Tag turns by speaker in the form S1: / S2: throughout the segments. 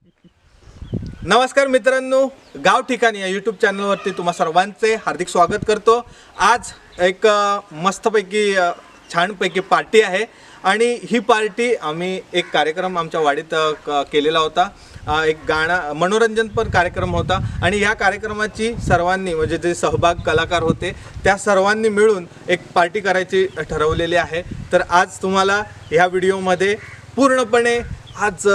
S1: नमस्कार मित्रांनो, गाव ठिकाणी या यूट्यूब चॅनलवरती तुम्हा सर्वांचे हार्दिक स्वागत करतो। आज एक मस्तपैकी छानपैकी पार्टी आहे आणि ही पार्टी आम्ही एक कार्यक्रम आमच्या वाडीत केलेला होता। एक गाणं मनोरंजनपर कार्यक्रम होता आणि या कार्यक्रमाची सर्वांनी म्हणजे जे सहभाग कलाकार होते त्या सर्वांनी मिळून एक पार्टी करायची ठरवलेली आहे। तर आज तुम्हाला ह्या व्हिडिओमध्ये पूर्णपणे आज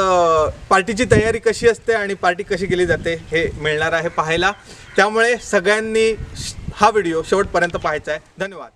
S1: पार्टीची तयारी कशी असते आणि पार्टी कशी केली जाते हे मिळणार आहे पाहायला। त्यामुळे सगळ्यांनी हा व्हिडिओ शेवटपर्यंत पाहायचा आहे। धन्यवाद।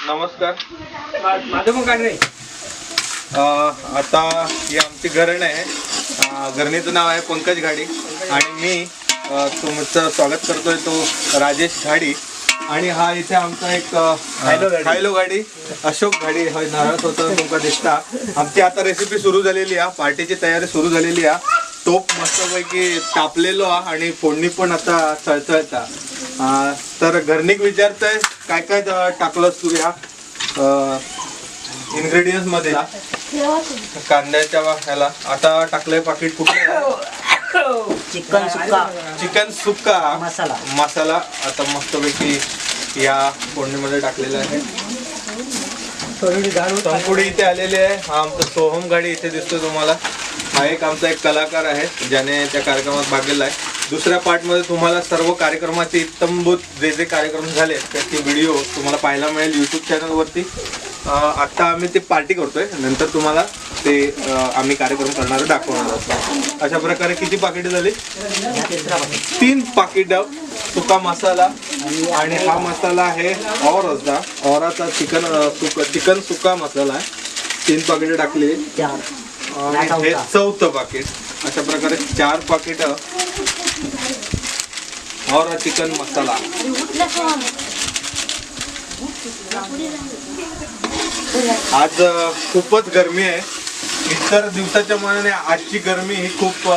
S1: नमस्कार।
S2: माझं पण काय नाही।
S1: आता ही आमची घरण आहे। घरणीचं नाव आहे पंकज घाडी आणि मी तुमचं स्वागत करतोय तो राजेश घाडी। आणि हा इथे आमचा एक हायलो गाडी अशोक घाडी नाराज होतं तुमका दिसता। आमची आता रेसिपी सुरू झालेली आहे, पार्टीची तयारी सुरू झालेली आहे। तोप मस्तपैकी तापलेलो आणि फोडणी पण आता चळचळता। तर घरनिक विचारतंय काय काय टाकलंस तू या इन्ग्रेडियंट्स मध्ये? कांद्याच्या ह्याला आता टाकलंय पाकिट कुठलं? चिकन सुक्का मसाला आता मस्तपैकी या फोडणीमध्ये टाकलेला आहे। तंकुडी इथे आलेले आहे। हा आमचा सोहम गाडी इथे दिसतो तुम्हाला। हा एक आमचा एक कलाकार आहे ज्याने त्या कार्यक्रमात भाग घेतला आहे। दुसऱ्या पार्टमध्ये तुम्हाला सर्व कार्यक्रमाचे इत्तमभूत जे जे कार्यक्रम झाले त्याची व्हिडिओ तुम्हाला पाहायला मिळेल यूट्यूब चॅनलवरती। आत्ता आम्ही ते पार्टी करतोय, नंतर तुम्हाला ते आम्ही कार्यक्रम करणार दाखवणार आहोत। अशा प्रकारे किती पाकिटे झाली? 3 पाकिट सुका मसाला आणि हा मसाला आहे औराचा चिकन सुका मसाला आहे। 3 पाकिटे टाकली आणि हे 4थं पाकिट। अशा प्रकारे 4 पाकिट और चिकन मसाला। आज खूपच गरमी आहे। इतर दिवसाच्या मानाने आजची गरमी ही खूप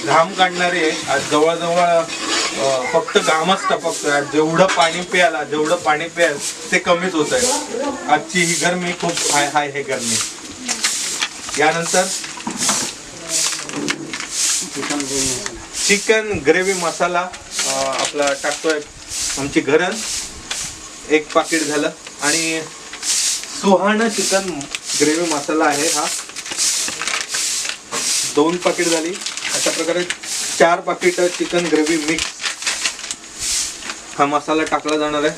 S1: घाम काढणारी आहे। आज जवळजवळ फक्त घामच टपकतोय। जेवढं पाणी प्याल ते कमीच होत आहे। आजची ही गरमी खूप हाय हे गरमी। यानंतर चिकन ग्रेव्ही मसाला आपला टाकतोय आमची घरण। 1 पाकिट झालं आणि सुहाणा चिकन ग्रेव्ही मसाला आहे हा 2 पाकिट झाली। अशा प्रकारे 4 पाकिट चिकन ग्रेव्ही मिक्स हा मसाला टाकला जाणार आहे।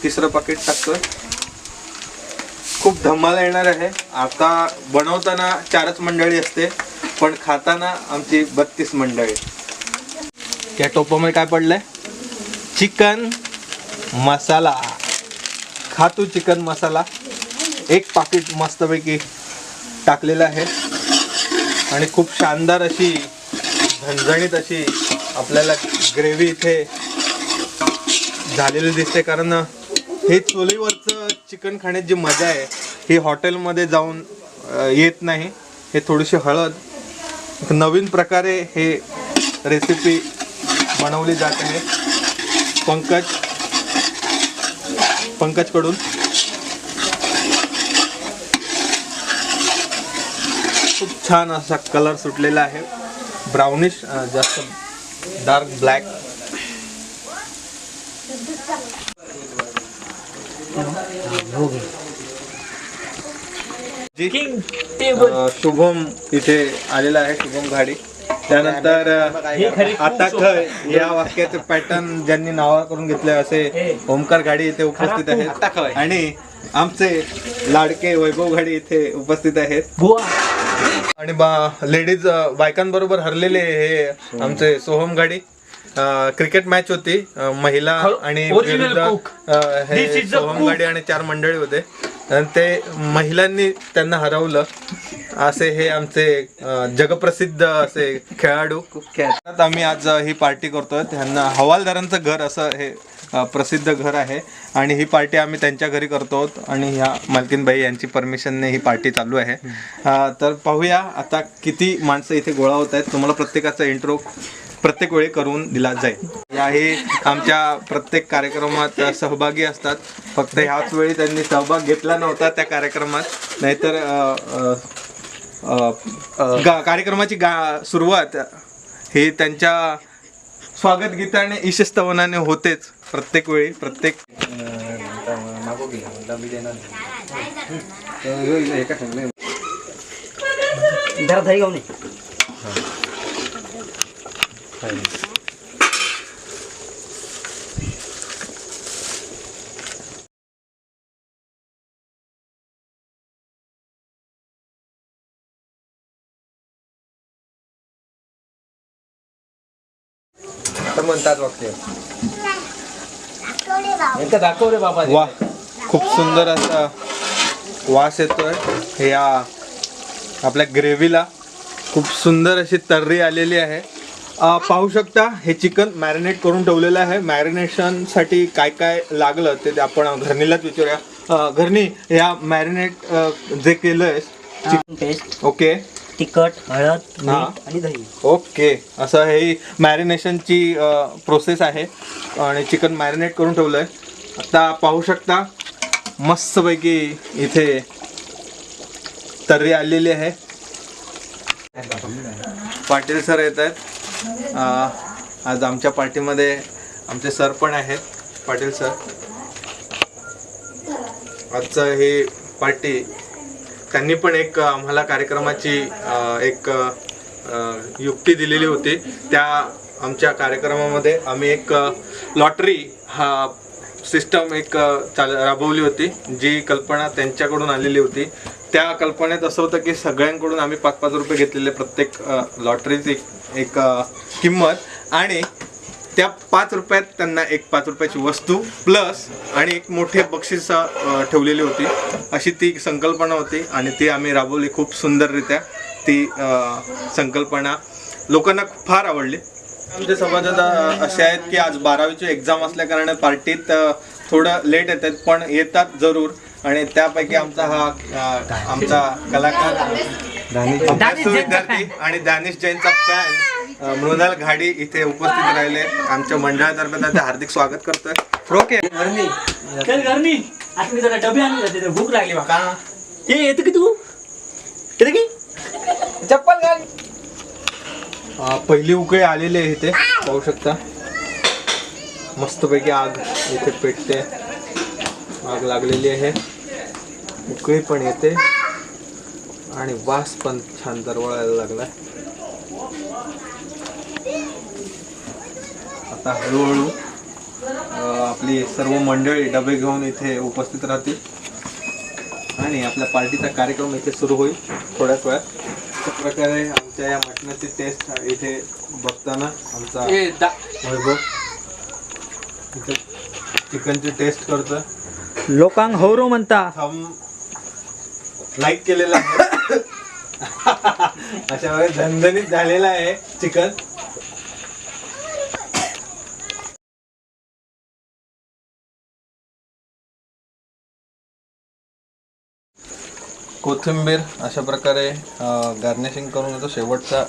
S1: 3रं पाकिट टाकतोय। खूप धमाल येणार आहे। आता बनवताना 4च मंडळी असते पण खाताना आमची 32 मंडळी। या टोपामध्ये काय पडलंय? चिकन मसाला। खातू चिकन मसाला 1 पाकिट मस्तपैकी टाकलेलं आहे आणि खूप शानदार अशी झणझणीत अशी आपल्याला ग्रेव्ही इथे झालेली दिसते। कारण हे चुलीवरचं चिकन खाण्याची जी मजा आहे ही हॉटेलमध्ये जाऊन येत नाही। हे थोडीशी हळद नवीन प्रकारे हे रेसिपी बनवली जात आहे पंकज कडून। खूप छान असा कलर सुटलेला आहे, ब्राउनिश जास्त डार्क ब्लॅक. शुभम इथे आलेला आहे, शुभम घाडी. त्यानंतर आता खय या वाक्याचे पॅटर्न ज्यांनी नावा करून घेतले असे ओमकार घाडी इथे उपस्थित आहेत आणि आमचे लाडके वैभव घाडी इथे उपस्थित आहेत. आणि लेडीज बायकांबरोबर हरलेले हे आमचे सोहम घाडी. क्रिकेट मॅच होती महिला आणि विरुद्ध हे सोहम घाडी आणि 4 मंडळी होते आणि ते महिलांनी त्यांना हरवलं. असे हे आमचे जगप्रसिद्ध असे खेळाडू. आम्ही आज ही पार्टी करतोय. त्यांना हवालदारांचं घर असं हे प्रसिद्ध घर आहे आणि ही पार्टी आम्ही त्यांच्या घरी करतो आणि ह्या मालकीनबाई यांची परमिशनने ही पार्टी चालू आहे. तर पाहूया आता किती माणसं इथे गोळा होत आहेत. तुम्हाला प्रत्येकाचा इंट्रो प्रत्येक वेळी करून दिला जाईल. याही आमच्या प्रत्येक कार्यक्रमात सहभागी असतात. फक्त ह्याच वेळी त्यांनी सहभाग घेतला नव्हता त्या कार्यक्रमात, नाहीतर कार्यक्रमाची सुरुवात ही त्यांच्या स्वागत गीताने ईशस्तवनाने होतेच प्रत्येक वेळी. प्रत्येक
S2: म्हणतात वाक्य दाखव रे बाबा.
S1: वा, खूप सुंदर असा वास येतोय. या आपल्या ग्रेव्हीला खूप सुंदर अशी तर्री आलेली आहे. पाहू शकता हे चिकन मॅरिनेट करून ठेवलेलं आहे. मॅरिनेशनसाठी काय काय लागलं ते आपण घरणीलाच विचारूया. घरणी, या मॅरिनेट जे केलंय
S3: चिकन पेस्ट,
S1: ओके,
S3: तिखट, हळद, मीठ आणि दही.
S1: ओके, असं हे मॅरिनेशनची प्रोसेस आहे आणि चिकन मॅरिनेट करून ठेवलंय. आता पाहू शकता मस्तपैकी इथे तर्री आलेली आहे. पाटील सर येत आहेत आज आमच्या पार्टीमध्ये. आमचे सर पण आहेत, पाटील सर. आजचं हे पार्टी त्यांनी पण एक आम्हाला कार्यक्रमाची एक युक्ती दिलेली होती. त्या आमच्या कार्यक्रमामध्ये आम्ही एक लॉटरी हा सिस्टम एक राबवली होती, जी कल्पना त्यांच्याकडून आलेली होती. त्या कल्पनेत असं होतं की सगळ्यांकडून आम्ही 5-5 रुपये घेतलेले प्रत्येक लॉटरीची एक किंमत आणि त्या 5 रुपयात त्यांना एक 5 रुपयाची वस्तू प्लस आणि एक मोठे बक्षीस ठेवलेली होती. अशी ती संकल्पना होती आणि ती आम्ही राबवली खूप सुंदररित्या. ती संकल्पना लोकांना फार आवडली. आमचे सभासद असे आहेत की आज 12वीची एक्झाम असल्याकारणे पार्टीत थोडं लेट येतात, पण येतात जरूर. आणि त्यापैकी आमचा हा आमचा कलाकार विद्यार्थी आणि दानिश जैनचा फॅन मृणाल घाडी इथे उपस्थित राहिले. आमच्या मंडळातर्फे त्यांचे हार्दिक स्वागत करतोय. ओके,
S3: भूक लागली बघा. येतो की तू, येतो की
S2: चप्पल घाल.
S1: पहिली उकळी आलेली आहे इथे पाहू शकता. मस्तपैकी आग इथे पेटते, आग लागलेली आहे, उकळी पण येते आणि वास पण छान दरवळायला लागला. आता हळूहळू आपली सर्व मंडळी डबे घेऊन इथे उपस्थित राहतील आणि आपल्या पार्टीचा कार्यक्रम इथे सुरू होईल थोड्याच वेळात. अशा प्रकारे आमच्या या मटणाची टेस्ट इथे बघताना आमचा वैभव इथे चिकनची टेस्ट करतोय.
S3: लोकांग होरो म्हणता,
S1: लाईक केलेला आहे. अशा वेळेस झणझणीत झालेला आहे चिकन. कोथिंबीर अशा प्रकारे गार्निशिंग करून येतो शेवटचा.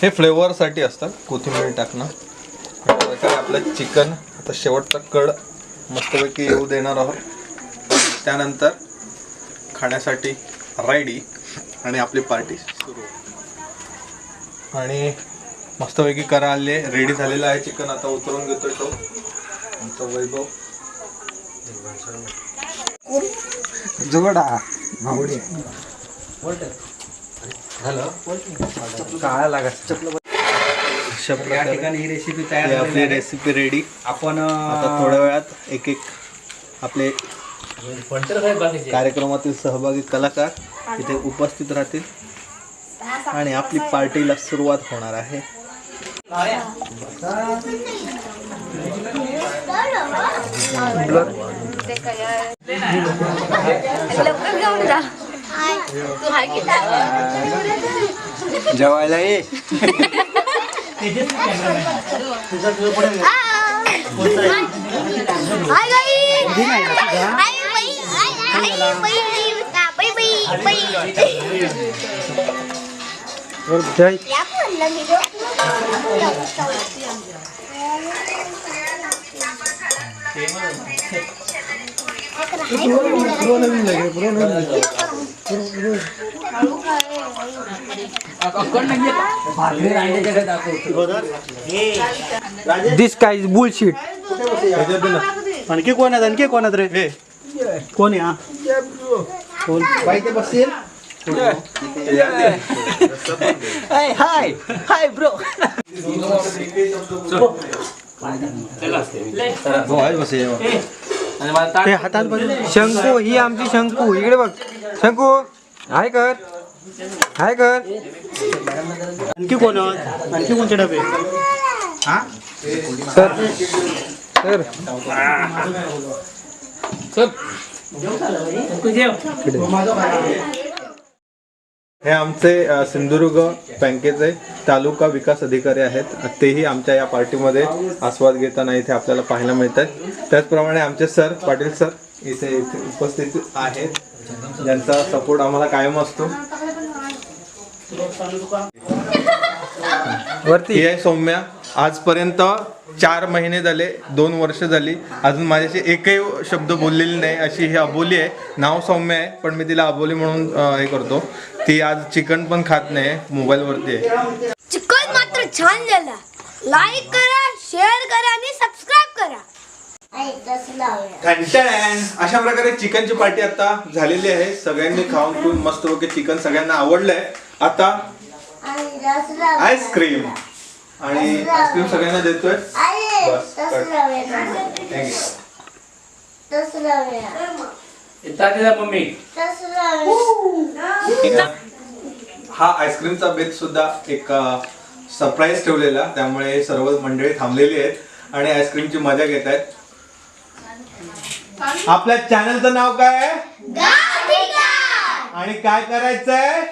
S1: हे फ्लेवरसाठी असतं कोथिंबीर टाकणं. अशा प्रकारे आपलं चिकन आता शेवटचा कड मस्तपैकी येऊ देणार आहोत. त्यानंतर खाण्यासाठी रेडी आणि आपली पार्टी सुरू. आणि मस्तपैकी करा आले रेडी झालेला आहे चिकन. आता उतरवून घेतोय तो आमचा वैभव.
S2: जोडा मावडी काळा लागत
S1: अशा
S3: या
S1: प्रकारे
S3: ठिकाणी ही रेसिपी
S1: ही
S3: तयार झालेली
S1: आपली
S3: आहे.
S1: Recipe ready.
S3: आपण
S1: आता थोड्या वेळात एक एक आपले कार्यक्रमातील सहभागी कलाकार इथे उपस्थित राहतील आणि आपली पार्टीला सुरुवात होणार आहे.
S2: जेवायला ये
S4: दिस काय इज बुलशिट.
S5: आणखी कोण आहेत रे कोण या
S3: हाय हाय ब्रो.
S4: शंकू ही आमची शंकू. इकडे बघ शंकू. हाय कर हाय कर.
S5: आणखी कोण आहेत आणखी कोणते डबे
S4: सर सर
S1: हे आमचे सिंधुदुर्ग बँकेचे तालुका विकास अधिकारी आहेत. तेही आमच्या या पार्टीमध्ये आस्वाद घेताना इथे आपल्याला पाहायला मिळतात. त्याचप्रमाणे आमचे सर पाटील सर इथे उपस्थित आहेत, ज्यांचा सपोर्ट आम्हाला कायम असतो.
S4: वरती
S1: ही आहे सौम्या. आजपर्यंत 4 महिने झाले, 2 वर्ष झाली, अजून माझ्याशी एकही शब्द बोललेली नाही अशी ही अबोली आहे. नाव सौम्य आहे पण मी तिला अबोली म्हणून हे करतो. ती आज चिकन पण खात नाही, मोबाईलवरती आहे.
S6: चिकन मात्र छान झाला. लाईक करा, शेअर करा आणि सबस्क्राईब करा.
S1: अशा प्रकारे चिकनची पार्टी आता झालेली आहे. सगळ्यांनी खाऊन पिऊन मस्त पैकी चिकन सगळ्यांना आवडलंय. आता आईस्क्रीम आणि आईस्क्रीम सगळ्यांना देतोय. बस,
S3: मम्मी
S1: हा आईस्क्रीमचा बेत सुद्धा एक सरप्राईज ठेवलेला, त्यामुळे सर्व मंडळी थांबलेली आहेत आणि आईस्क्रीमची मजा घेत आहेत. आपल्या चॅनलचं नाव काय आहे आणि काय करायचंय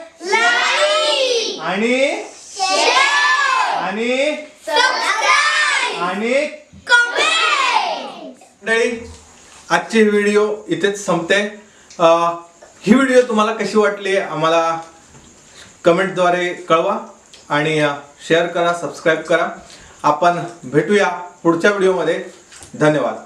S1: आणि आणि आणि मंडळी आजची व्हिडिओ इथेच संपते. ही व्हिडिओ तुम्हाला कशी वाटली आम्हाला कमेंटद्वारे कळवा आणि शेअर करा, सबस्क्राईब करा. आपण भेटूया पुढच्या व्हिडिओमध्ये. धन्यवाद.